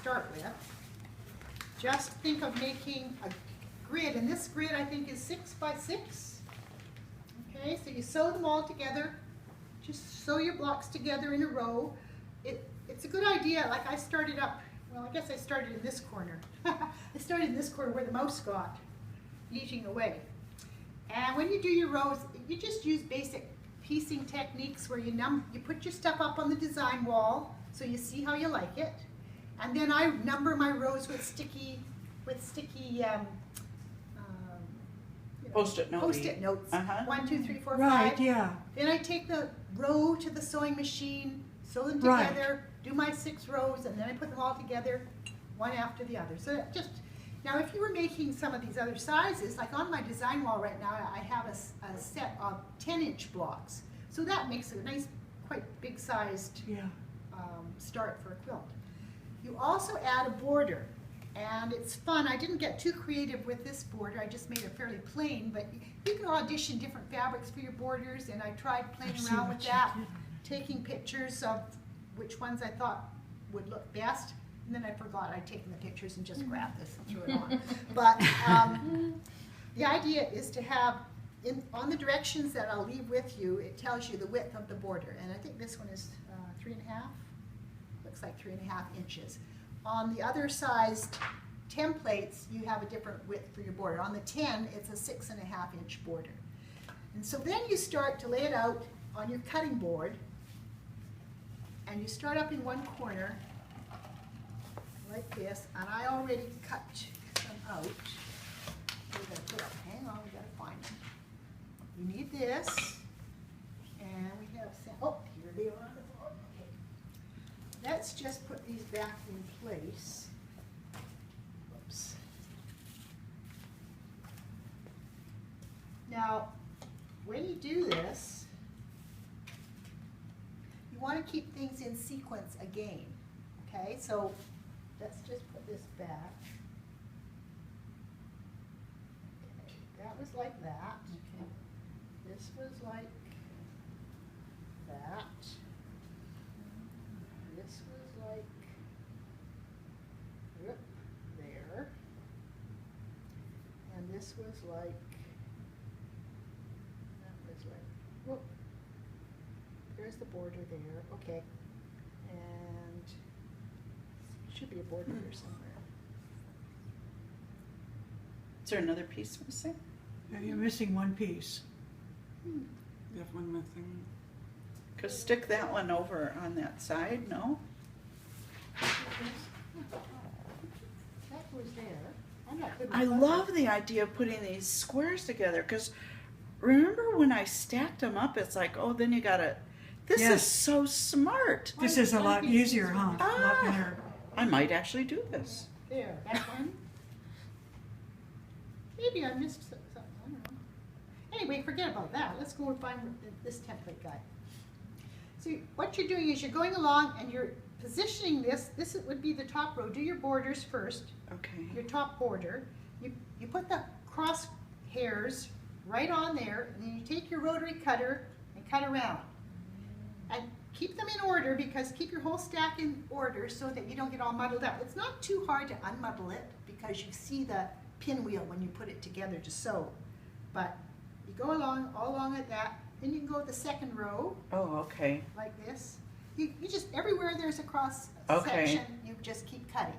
start with. Just think of making a grid, and this grid I think is 6 by 6. Okay, so you sew them all together. Just sew your blocks together in a row. It's a good idea. Like I started up, well, I guess I started in this corner. I started in this corner where the mouse got eating away. And when you do your rows, you just use basic piecing techniques where you put your stuff up on the design wall so you see how you like it. And then I number my rows with sticky Post-it notes. Post-it notes. 1, 2, 3, 4, 5. Right, yeah. Then I take the row to the sewing machine, sew them Right. together, do my 6 rows, and then I put them all together, one after the other. So just, now if you were making some of these other sizes, like on my design wall right now, I have a set of 10-inch blocks. So that makes it a nice, quite big-sized start for a quilt. You also add a border, and it's fun. I didn't get too creative with this border. I just made it fairly plain, but you can audition different fabrics for your borders, and I tried playing around with that, taking pictures of which ones I thought would look best, and then I forgot I'd taken the pictures and just grabbed this and threw it on. But the idea is to have, on the directions that I'll leave with you, it tells you the width of the border, and I think this one is 3.5, looks like 3.5 inches. On the other sized templates, you have a different width for your border. On the 10, it's a 6.5 inch border. And so then you start to lay it out on your cutting board, and you start up in one corner like this, and I already cut some out. We're gonna put up, hang on, we gotta find them. You need this, and we have some, oh, here they are. Okay. Let's just put these back in place. Whoops. Now, when you do this, you want to keep things in sequence again, okay? So let's just put this back. Okay, that was like that. Okay. This was like that. This was like there. And this was like, that was like, whoop. There's the border there, okay. And should be a border here somewhere. Is there another piece missing? Yeah, you're missing one piece. You have one missing. Because stick that one over on that side, no? That was there. I'm not good with I buttons. love the idea of putting these squares together, because remember when I stacked them up, it's like, oh, then you gotta, this Yes. is so smart. This is a lot easier, huh? A lot better. I might actually do this. There, that one. Maybe I missed something, I don't know. Anyway, forget about that. Let's go and find this template guide. So what you're doing is you're going along and you're positioning this. This would be the top row. Do your borders first, Okay. your top border. You put the cross hairs right on there, and then you take your rotary cutter and cut around. And keep them in order, because keep your whole stack in order so that you don't get all muddled up. It's not too hard to unmuddle it because you see the pinwheel when you put it together to sew. But you go along, all along at that, then you can go to the second row Oh, okay. like this. You just, everywhere there's a cross Okay. section, you just keep cutting.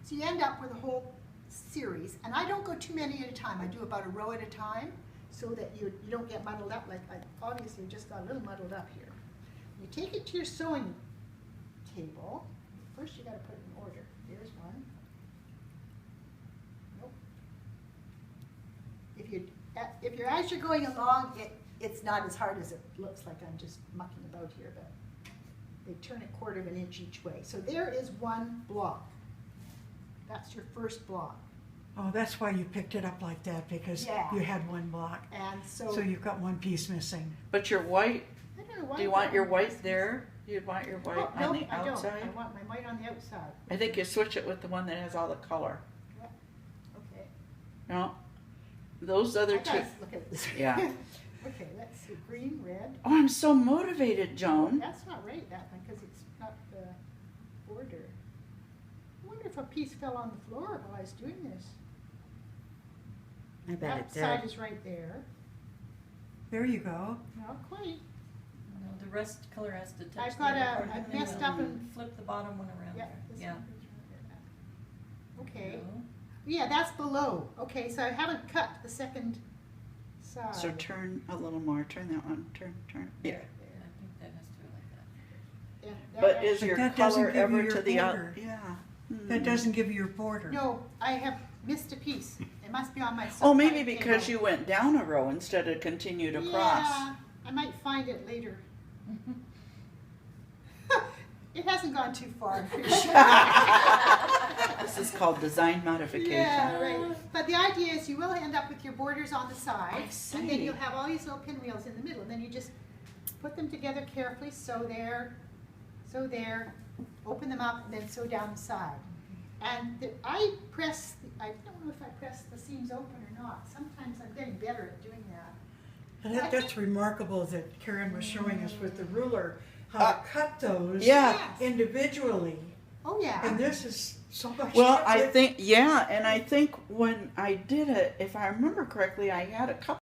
So you end up with a whole series, and I don't go too many at a time. I do about a row at a time so that you don't get muddled up. Like I obviously just got a little muddled up here. You take it to your sewing table. First you got to put it in order. Here's one. Nope. If you're as you're going along, it's not as hard as it looks like. I'm just mucking about here, but they turn it 1/4 inch each way. So there is one block. That's your first block. Oh, that's why you picked it up like that, because Yeah. you had one block. And so, So you've got one piece missing. But your white, I don't know why. do you want your white there? You want your white Oh, on no, the I don't. I outside? want my white on the outside. I think you switch it with the one that has all the color. Okay. No? Those other I two. gotta look at this. Yeah. Okay, let's see, green, red. Oh, I'm so motivated, Joan. That's not right, that one, because it's not the border. I wonder wonder if a piece fell on the floor while I was doing this. I bet That it side did. is right there. There you go. Not quite. No, the rest color has to touch I've the got other a- part of I've the messed middle. up and- Flip the bottom one around Yeah, there, this yeah. one goes right there. Okay. No. Yeah, that's below. Okay, so I haven't cut the second side. So turn a little more, turn that one, turn. Yeah. There, I think that has to go like that. Yeah, that But actually- is But your that doesn't color give you ever your to the border. Yeah. That Hmm. doesn't give you your border. No, I have missed a piece. It must be on my. Oh, maybe side because table. you went down a row instead of continued across. Yeah, I might find it later. It hasn't gone too far, I'm pretty sure. This is called design modification. Yeah, right. But the idea is you will end up with your borders on the side, I and see. then you'll have all these little pinwheels in the middle, and then you just put them together carefully, sew there, open them up, and then sew down the side. And I don't know if I press the seams open or not. Sometimes I'm getting better at doing that. And that's remarkable that Karen was showing us with the ruler how to cut those Yeah. Yes. individually. Oh, yeah. And this is so much Well, I different. think, yeah, and I think when I did it, if I remember correctly, I had a couple